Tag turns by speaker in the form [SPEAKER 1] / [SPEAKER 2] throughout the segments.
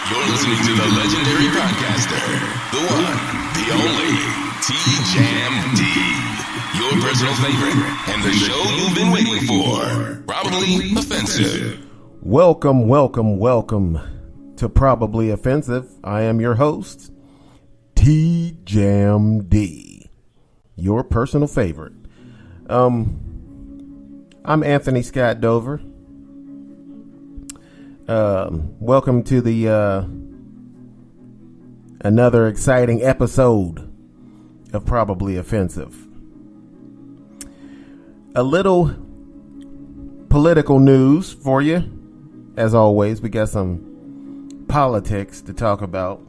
[SPEAKER 1] You're listening to the legendary podcaster, the one, the only, T-Jam-D. Your personal favorite, and the show you've been waiting for. Probably Offensive.
[SPEAKER 2] Welcome to Probably Offensive. I am your host, T-Jam-D. Your personal favorite. I'm Anthony Scott Dover. Welcome to the another exciting episode of Probably Offensive. A little political news for you. As always, we got some politics to talk about.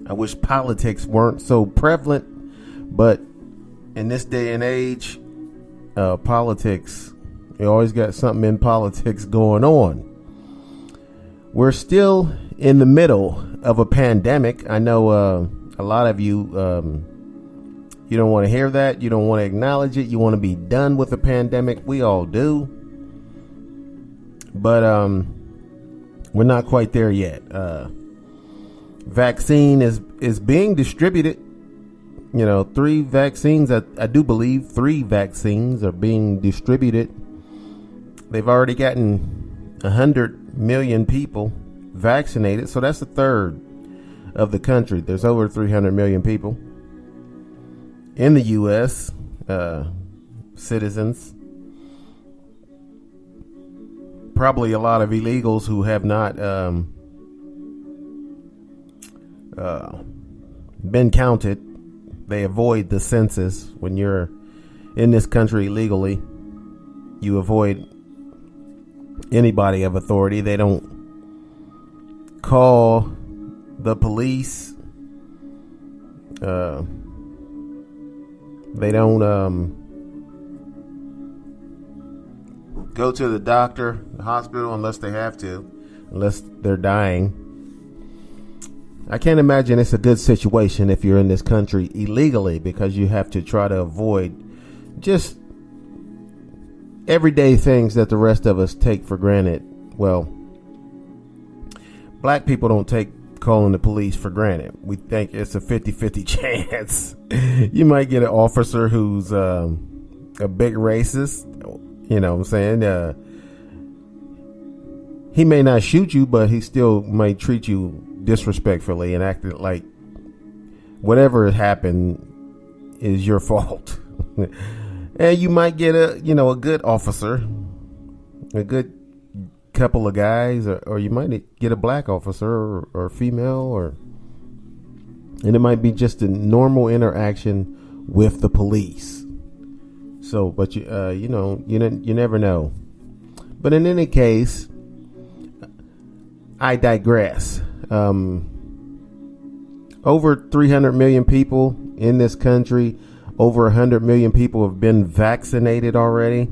[SPEAKER 2] I wish politics weren't so prevalent, but in this day and age, politics, you always got something in politics going on. We're still in the middle of a pandemic. I know a lot of you, you don't want to hear that. You don't want to acknowledge it. You want to be done with the pandemic. We all do. But we're not quite there yet. Vaccine is being distributed. You know, 3 vaccines, I do believe 3 vaccines are being distributed. They've already gotten 100 million people vaccinated. So that's a third of the country. There's over 300 million people in the U.S., citizens. Probably a lot of illegals who have not been counted. They avoid the census. When you're in this country illegally, you avoid anybody of authority. They don't call the police. They don't go to the doctor, the hospital, unless they have to, unless they're dying. I can't imagine it's a good situation if you're in this country illegally, because you have to try to avoid just everyday things that the rest of us take for granted. Well, black people don't take calling the police for granted. We think it's a 50-50 chance. You might get an officer who's a big racist. You know what I'm saying? He may not shoot you, but he still might treat you disrespectfully and act like whatever happened is your fault. And you might get a good officer, a good couple of guys, or you might get a black officer or female, and it might be just a normal interaction with the police. So, but you never know. But in any case, I digress. Over 300 million people in this country. Over 100 million people have been vaccinated already.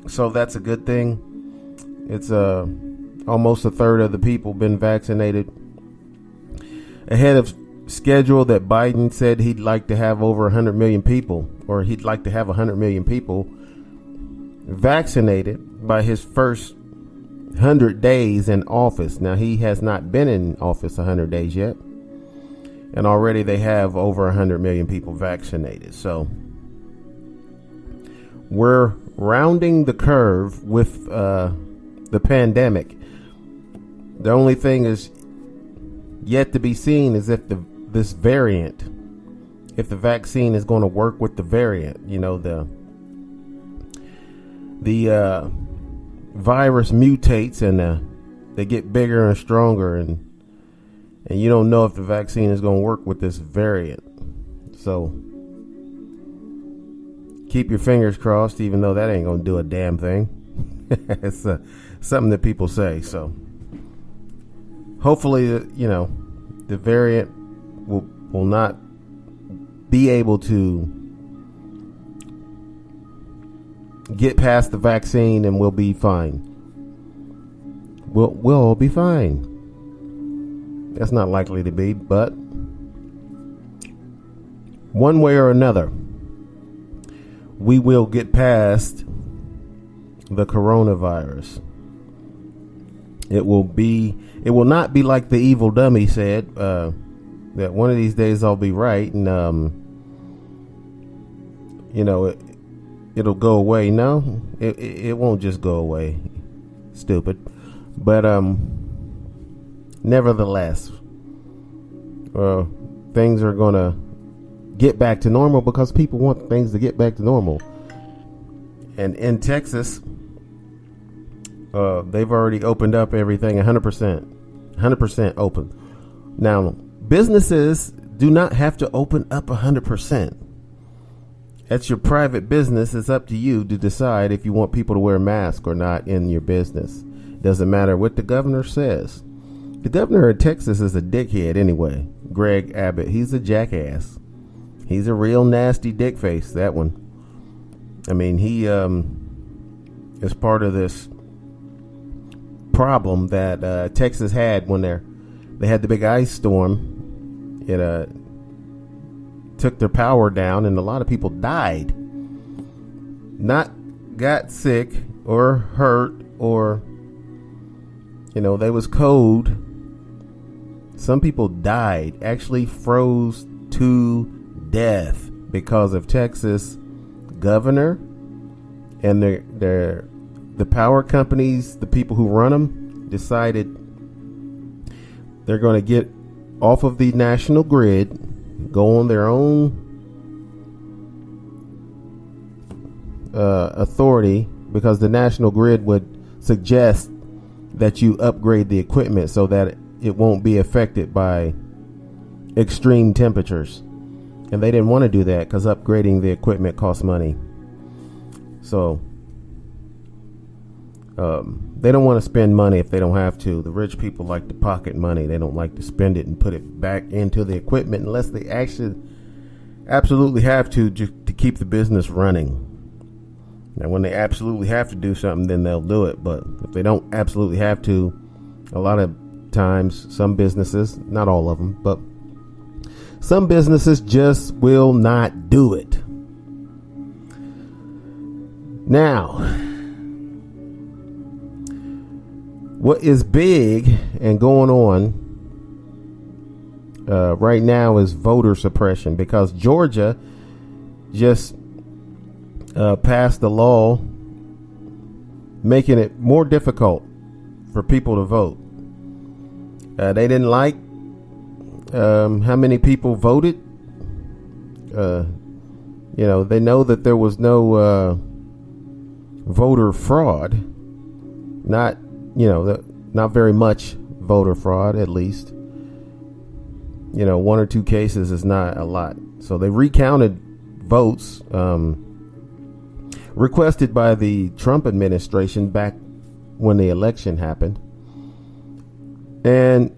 [SPEAKER 2] So that's a good thing. It's almost a third of the people been vaccinated. Ahead of schedule that Biden said he'd like to have over 100 million people, or he'd like to have 100 million people vaccinated by his first 100 days in office. Now, he has not been in office 100 days yet, and already they have over 100 million people vaccinated. So we're rounding the curve with the pandemic. The only thing is yet to be seen is if this variant, if the vaccine is going to work with the variant. You know, the virus mutates and they get bigger and stronger, and you don't know if the vaccine is going to work with this variant. So keep your fingers crossed, even though that ain't going to do a damn thing. It's something that people say. So hopefully, the variant will not be able to get past the vaccine, and we'll be fine. We'll all be fine. That's not likely to be, but one way or another, we will get past the coronavirus. It will not be like the evil dummy said, that one of these days I'll be right, and it'll go away. No, it won't just go away. Stupid. But nevertheless, things are gonna get back to normal because people want things to get back to normal. And in Texas, they've already opened up everything 100% open. Now, businesses do not have to open up 100%. That's your private business. It's up to you to decide if you want people to wear masks or not in your business. Doesn't matter what the governor says. The governor of Texas is a dickhead anyway. Greg Abbott. He's a jackass. He's a real nasty dick face, that one. I mean, he is part of this problem that Texas had when they had the big ice storm. It took their power down, and a lot of people died. Not got sick or hurt, or they was cold. Some people died, actually froze to death because of Texas governor and the power companies, the people who run them, decided they're going to get off of the national grid, go on their own authority, because the national grid would suggest that you upgrade the equipment so that it won't be affected by extreme temperatures. And they didn't want to do that because upgrading the equipment costs money. So they don't want to spend money if they don't have to. The rich people like to pocket money. They don't like to spend it and put it back into the equipment unless they actually absolutely have to keep the business running. Now, when they absolutely have to do something, then they'll do it. But if they don't absolutely have to, a lot of times, some businesses, not all of them, but some businesses just will not do it. Now, what is big and going on right now is voter suppression, because Georgia just passed a law making it more difficult for people to vote. They didn't like how many people voted. They know that there was no voter fraud. Not very much voter fraud, at least. 1 or 2 cases is not a lot. So they recounted votes requested by the Trump administration back when the election happened. And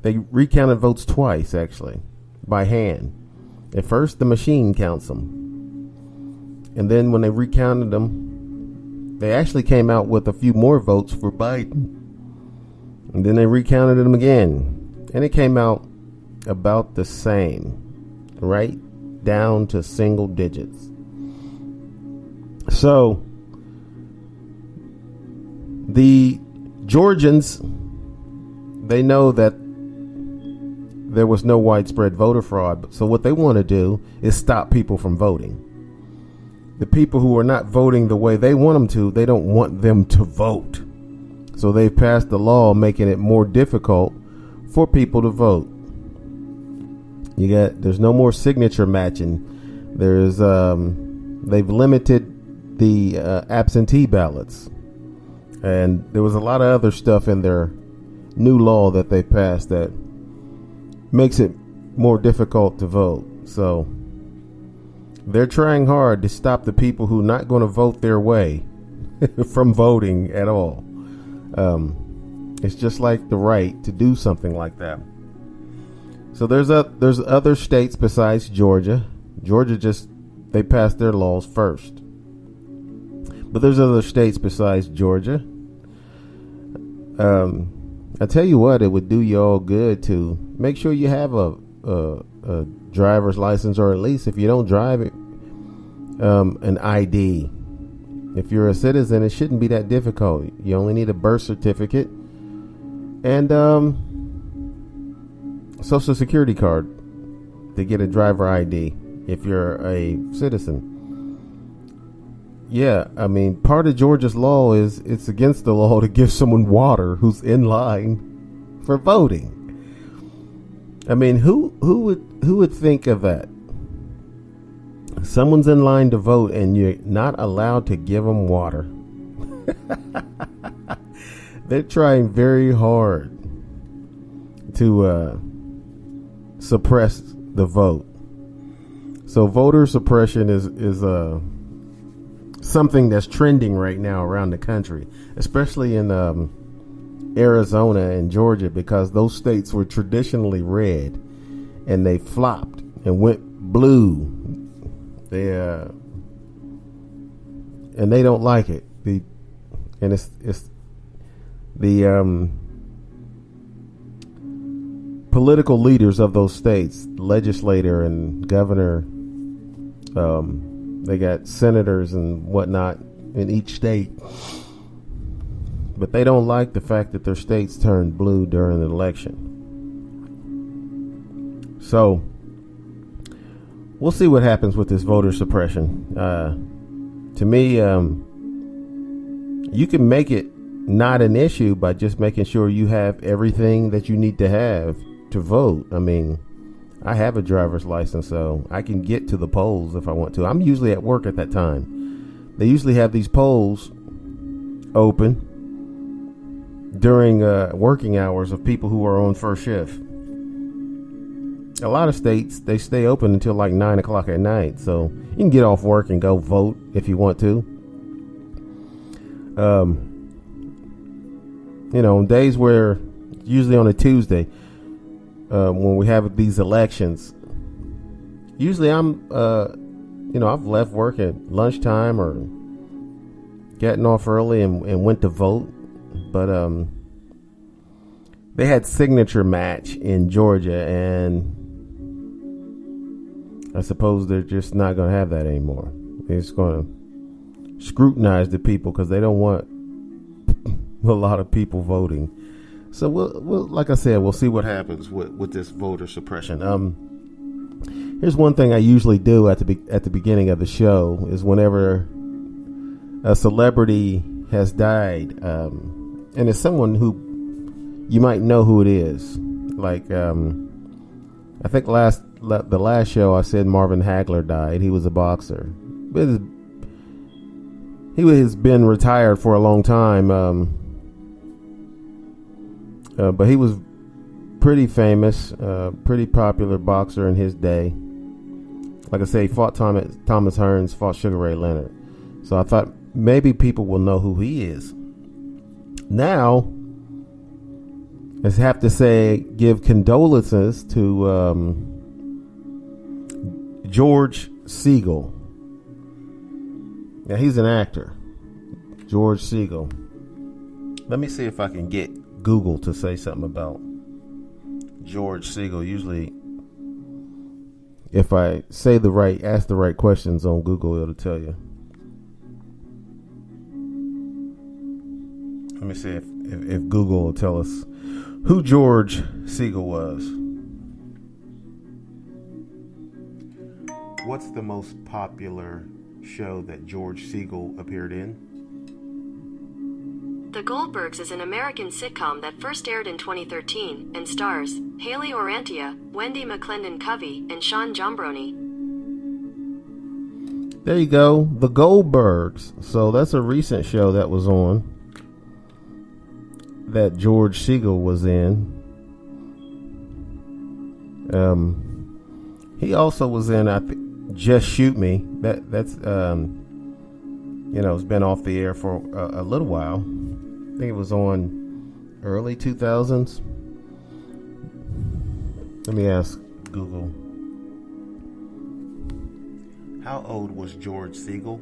[SPEAKER 2] they recounted votes twice, actually, by hand. At first, the machine counts them. And then when they recounted them, they actually came out with a few more votes for Biden. And then they recounted them again. And it came out about the same, right down to single digits. So the Georgians, they know that there was no widespread voter fraud. So what they want to do is stop people from voting. The people who are not voting the way they want them to, they don't want them to vote. So they've passed a law making it more difficult for people to vote. There's no more signature matching. They've limited the absentee ballots. And there was a lot of other stuff in their new law that they passed that makes it more difficult to vote. So they're trying hard to stop the people who are not going to vote their way from voting at all. It's just like the right to do something like that. So there's other states besides Georgia. They passed their laws first. But there's other states besides Georgia. I tell you what, it would do you all good to make sure you have a driver's license, or at least if you don't drive it, an ID. If you're a citizen, it shouldn't be that difficult. You only need a birth certificate And Social Security card to get a driver ID if you're a citizen. Yeah, I mean, part of Georgia's law is it's against the law to give someone water who's in line for voting. I mean, who would think of that? Someone's in line to vote and you're not allowed to give them water. They're trying very hard to suppress the vote. So voter suppression is something that's trending right now around the country, especially in Arizona and Georgia, because those states were traditionally red and they flopped and went blue. And they don't like it. It's the political leaders of those states, legislator and governor, they got senators and whatnot in each state, but they don't like the fact that their states turned blue during the election. So we'll see what happens with this voter suppression. To me, you can make it not an issue by just making sure you have everything that you need to have to vote. I mean, I have a driver's license, so I can get to the polls if I want to. I'm usually at work at that time. They usually have these polls open during working hours of people who are on first shift. A lot of states, they stay open until like 9 o'clock at night, so you can get off work and go vote if you want to. On days where, usually on a Tuesday, when we have these elections, usually I've left work at lunchtime or getting off early and went to vote. But they had signature match in Georgia, and I suppose they're just not going to have that anymore. They're just going to scrutinize the people because they don't want a lot of people voting. So we'll like I said, we'll see what happens with this voter suppression. Here's one thing I usually do at the beginning of the show is whenever a celebrity has died, and it's someone who you might know who it is. Like I think the last show I said Marvin Hagler died. He was a boxer. He has been retired for a long time. But he was pretty famous, pretty popular boxer in his day. Like I say, he fought Thomas Hearns, fought Sugar Ray Leonard. So I thought maybe people will know who he is. Now, I have to say, give condolences to George Siegel. Now, he's an actor. George Siegel. Let me see if I can get Google to say something about George Siegel. Usually, if I ask the right questions on Google, it'll tell you. Let me see if Google will tell us who George Siegel was. What's the most popular show that George Siegel appeared in?
[SPEAKER 3] The Goldbergs is an American sitcom that first aired in 2013 and stars Haley Orantia, Wendy McClendon-Covey, and Sean Jombroni.
[SPEAKER 2] There you go, The Goldbergs. So that's a recent show that was on that George Siegel was in. He also was in, I think, Just Shoot Me. That's it's been off the air for a little while. I think it was on early 2000s. Let me ask Google. How old was George Siegel?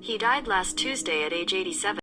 [SPEAKER 3] He died last Tuesday at age 87.